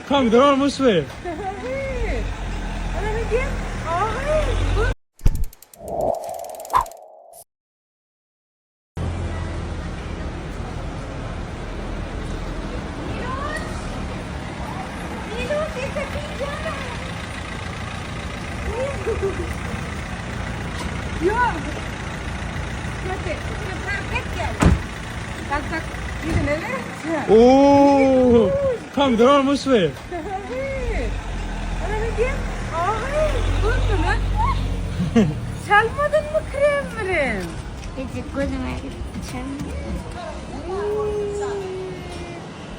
Come, they're almost there. Yok. Hadi. Fark et gel. Bak gidin hele. Oh, come, they're almost there. Ana gel. Ay, bu ne lan? Çalmadın mı kremlerin?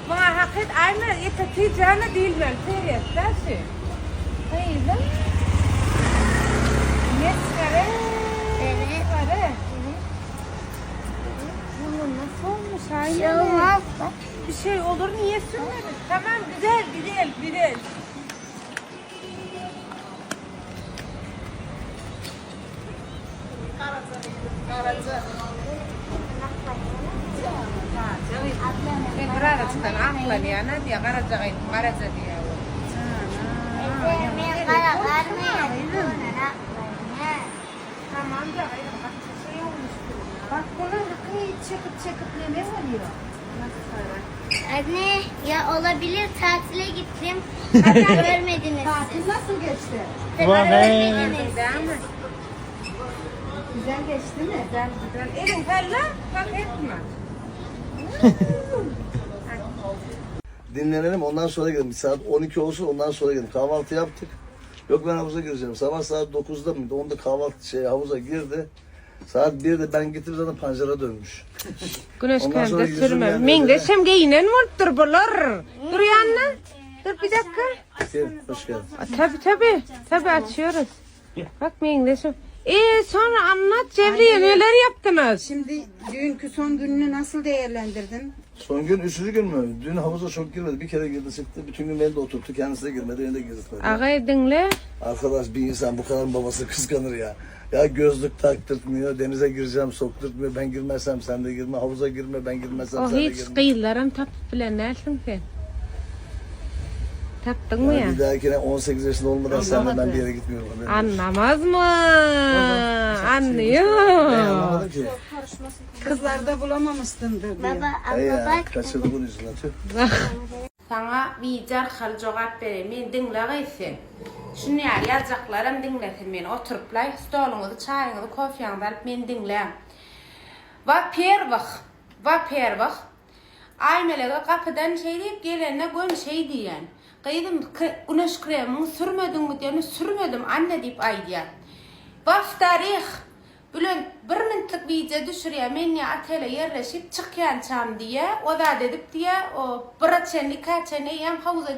Bana hakikat aynı yeteteceğine değil ben. Seriye, dersi. Hayır lan. Yes, kare. Evet. Kare. Bu nasıl olmuş aynı? Şey olmaz. Bir şey olur niye sürmedin? Tamam güzel güzel. Karaca aklan ya nanti ya karaca dia. Ben karalarını Tamam da bak şey olmuş. Bak bunu çekip ne oluyor? Anne ya olabilir tatile gittim. Görmediniz siz. Nasıl geçti? Görmediniz. Güzel geçti mi? Güzel. Elin fella bak etme. Dinlenelim ondan sonra gidelim. Saat 12 olsun ondan sonra gidelim. Kahvaltı yaptık. Yok ben havuza gireceğim. Sabah saat 9'da mıydı? Onda kahvaltı havuza girdi. Saat 1'de ben gittim zaten pancara dönmüş. Güneş Ondan sonra kremde yüzüm sürme. yani Men de öyle. şemge inen vurdur bular. Dur yanına. Dur bir dakika. Gel, hoş geldin. Tabii açıyoruz. Bak men de şu. Sonra anlat Cevriye neler yaptınız? Şimdi düğünkü son gününü nasıl değerlendirdin? Son gün 3. gün mü? Dün havuza çok girmedi. Bir kere girdi çıktı. Bütün gün beni de oturttu. Kendisi de girmedi. Beni de girdirtmedi. Ağay dinle. Arkadaş bir insan bu kadar babası kıskanır ya. Ya gözlük taktırtmıyor. Denize gireceğim sokturtmuyor. Ben girmezsem sen de girme. Havuza girme. Ben girmezsem O sen de hiç girme. kıyılarım tapıp bile nersin sen? Taptın mı ya? Yani bir dahakine 18 yaşında olmadan senle ben bir yere gitmiyorum. Anlamaz mı? Anlıyor. Ben anlamadım ki. Kızlarda bulamamışsındır diye. Baba Ey ama ya bak. kaçırdı bunun yüzünden. Tüh. Sana bir hal cevap vereyim. Men dinleyeysin. Şunu yazacaklarım dinletin beni. Oturup stolunuzu, çayınızı, kofyanızı alıp beni dinleyin. Va pervah. Aymelega kapıdan şey deyip gelene gön şey diyen. Kıydım güneş kremini sürmedin mi diye sürmedim anne deyip ay diyen. Vaf tarih. Bülent bir minutlik video düşürüyor. Men ya atele yerleşip çıkyan çam diye. O da dedip diye o bıraçeni kaçeni hem havuza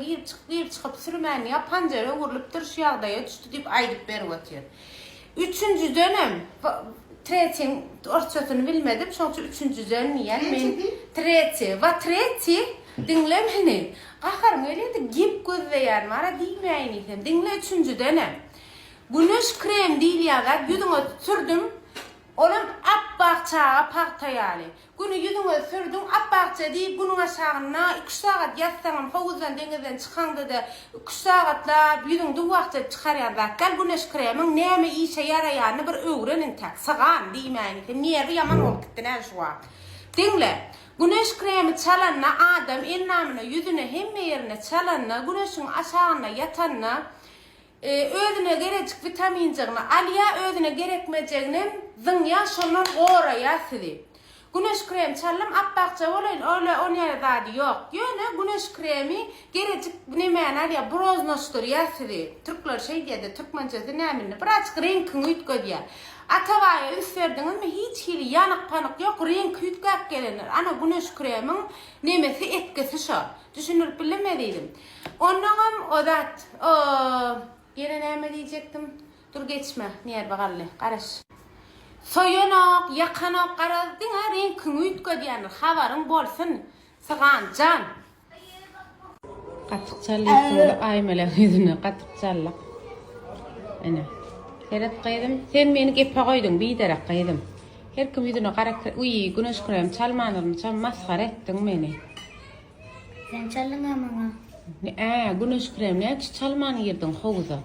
girip çıkıp sürmeni ya pancara vurulup dur şu yağdaya düştü deyip aydıp beri atıyor. 3. dönem Tretin ortasını bilmedim. Çünkü 3. dönem yani men treti dinle beni. Qaharım öyle de gip gözle yani ara değmeyin idim. Dinle 3. dönem. Güneş krem değil ya yüzüne sürdüm. Oğlum appakçağa paktayali. Günü yüzüne sürdüm appakça deyip günün aşağına 2 saat yatsanım havuzdan denizden çıkanda da 2 saatla yüzünde vakti çıkarıyorduk. Gel güneş kremin neme işe yarayağını bir öğrenin tak. Sağan deymeyin. Niyeri yaman olup gitti ne şu an. Dinle. Güneş kremi çalanla adam innamına yüzüne hem yerine çalanla güneşin aşağına yatanla özüne gerekecek vitamincikini alya özüne gerekmeyeceğinin zınya şunun oraya sizi. Güneş kremi çallam appakça olayın öyle oynaya dadı yok. Yöne güneş kremi gerekecek nemeyen alya broznostur ya sizi. Türkler şey diye Türkmencesi ne eminli. Birazcık renkini ütgö diye. Atavaya üstverdiniz mi hiç hili yanık panık yok renk ütgök gelinir. Ana güneş kremin nemesi etkisi şu. Düşünürüp bilemediydim. Ondan o da yine neme diyecektim. Dur geçme. Niye bakalım. Karış. Soyunok, yakanok, karadın ha renkini ütgö diyen havarın bolsun. Sığan can. Qatık çalıyıp aymala yüzüne qatık çallık. Ana. Seret qaydım. Sen beni gepe koydun bir darak qaydım. Her kim yüzüne qarak uy güneş krem çalmanırım çal masxara ettin beni. Sen çalın ama. Güneş kremine hiç çalmanı girdin havuza.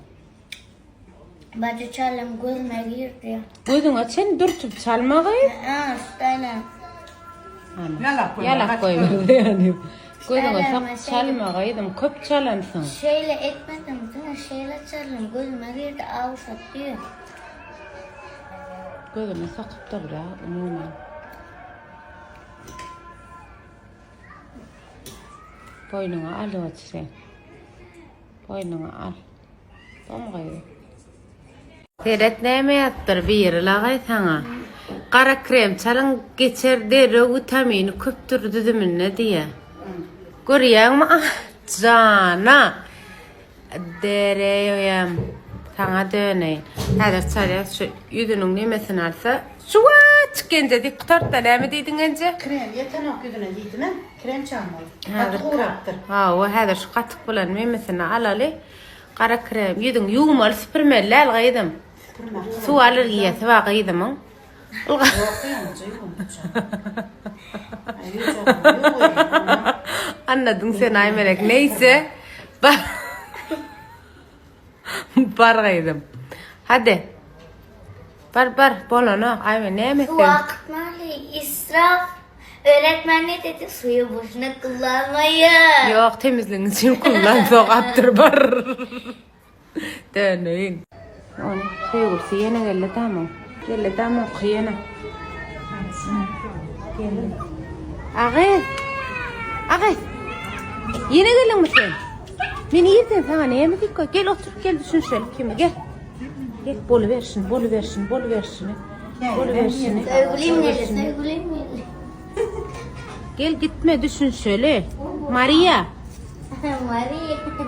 Bacı çalım gözüme girdi. Gözüne sen dürtüp çalmayı. Şöyle. Yalak koymadı yani. Gözüne Çalama, sak çalmayıydım. Köp çalansın. Şöyle etmedim değil mi? Şöyle çalım gözüme girdi avuşat diyor. Gözüne sakıp da bırak umuman. Boynuna al o sen. Boynuna al. Tamam gayrı. Seyret neyme yattır bir yeri lağay sana. Kara krem çalın geçer deri vitamini köptür düdümünne diye. Görüyor mu? Ah cana. Dereyem. Sana döneyin. Hadi çarya şu yüzünün nimesini alsa. Şu çıkınca dik tutartlar mı dedin önce? Krem yetenek yüzüne giydin ha? Krem çalmalı. Hadi. uğrattır. Ha o hadi şu katık bulan nimesini alalı. Kara krem yüzün yuğmalı süpürmeli algaydım. Su alır giyesi var gıydım mı? Anladın sen ay melek neyse. Bar gıydım. Hadi. Bar bolana ay ne yemek Su akıtmalı israf. Öğretmen ne dedi? Suyu boşuna kullanmayın. Yok temizliğin için kullan sokattır bar. Döneyin. Onu şey olsa yine gelle tamam. Gelle tamam kıyana. Ağay. Yine gelin mi sen? Beni yerden sana ne yemedik koy. Gel otur gel düşün şöyle kimi gel. Gel bolu versin. Sevgilim nerede? Gel gitme düşün şöyle. Maria.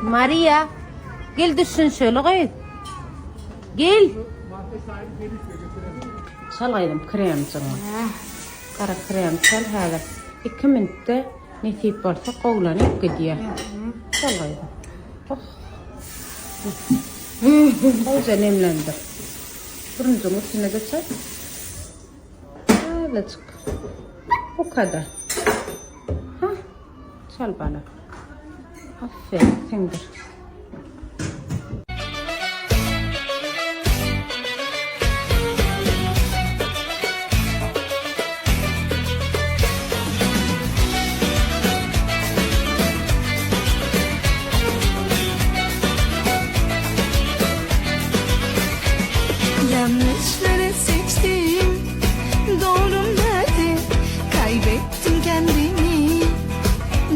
Maria. Gel düşün şöyle koy. Gel. Çal gaydım krem sana. Kara krem çal hala. 2 minutda nesip varsa kovlanıp gidiyor. Çal gaydım. Oh. Hoca nemlendir. Turuncunun üstüne de çal. Öyle çık. Bu kadar. Ha? Çal bana. Aferin sendir. Yanlışları seçtim, doğrum nerede? Kaybettim kendimi,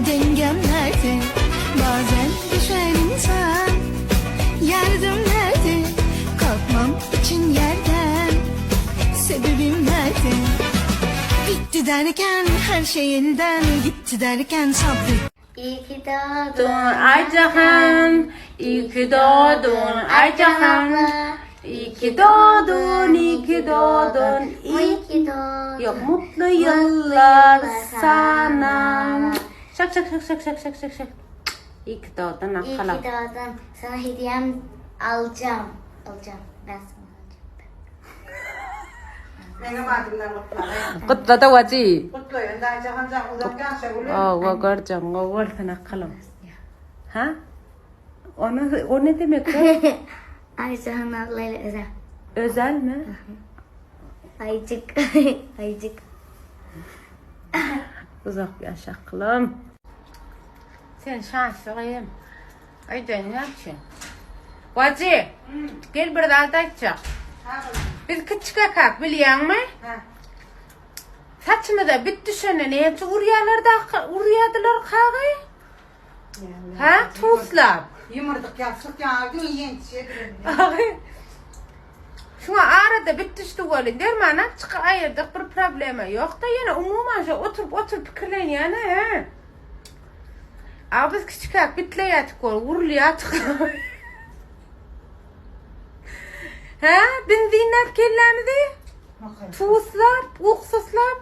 dengem nerede? Bazen düşer insan, yardım nerede? Kalkmam için yerden, sebebim nerede? Bitti derken her şey elden gitti derken sabret. İyi ki doğdun Aycahan, iyi ki doğdun Aycahan. İyi ki doğdun, iyi ki doğdun. İyi ki doğdun. Yok mutlu yıllar sana. Şak. İyi ki doğdun İyi ki akala. doğdun. Sana hediyem alacağım. Ben sana Benim adımdan kutlayın. Kutla da vacı. Kutlayın. Daha cahan uzak gelse olur. Oh, göreceğim. O sana akalım. Ha? O ne demek? Ayşehan ablayla özel. Özel mi? Aycık. Aycık. Uzak bir aşaklım. Sen şanslıyım. Ay ne yapacaksın? Vacı, gel burada aldayacak. Biz küçük akak biliyor musun? Saçını da bit düşene ne yaptı? Uryadılar kağı. Ha? Tuzlap. Yumurdak yapsak ya. Gün yetişebilirim. Şuna arada bit düştü golü. Derman çık ayırdık bir problemi yok da yine umuman şu oturup fikirleyin yani he. Ama biz küçük ak bitleyatık gol. Vurulayatık. Ha? Benzinler kellerimizi. Tuzlap, uksuzlap.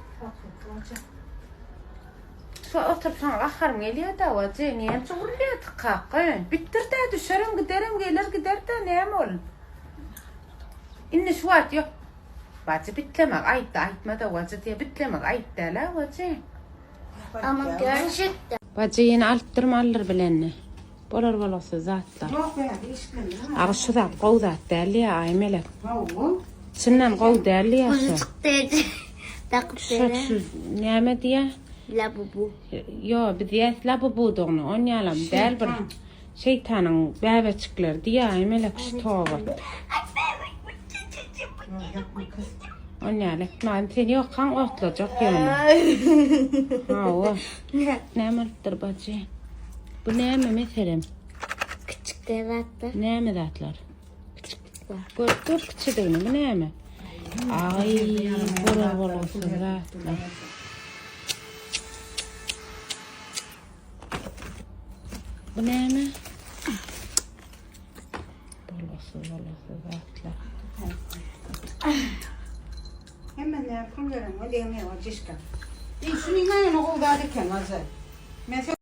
Şu oturup sana bakarım geliyor da vacı. Neyem şu vurulayatık kalkın. Bittir de düşerim giderim gelir gider de neyem olun. İnne şu at yok. Vacı bitlemek ayıp da ayıpma da vacı diye bitlemek ayıp da la vacı. Ama gerçekten. Vacı yine alır bilenni. Bolar bolası zatlar. Yok be, değişiklendi. Ağışı da qow zat däl ya aýmelek. Oğlum. Çyndan qow däl ya. Kuzucuk dedi. Takıp bere. Şu näme diýe? Labubu. Yo, biz ýet labubu dogny, on ýalam däl bir şeytanyň bäbäçikleri diýe aýmelek şu towy. On ýalek, näme sen ýok kan otlajak ýöne. Ha, o. Nämedir bacı? Bu näme meselem? Küçük devattı. Näme zatlar? Gör kiçigini, bu näme? Ay, bolar bolasy zatlar. Bu näme? Bolasy zatlar. Hemen ne yapın görün. O demiyor, o cişka. Şunu inanın o kadar diken hazır. Mesela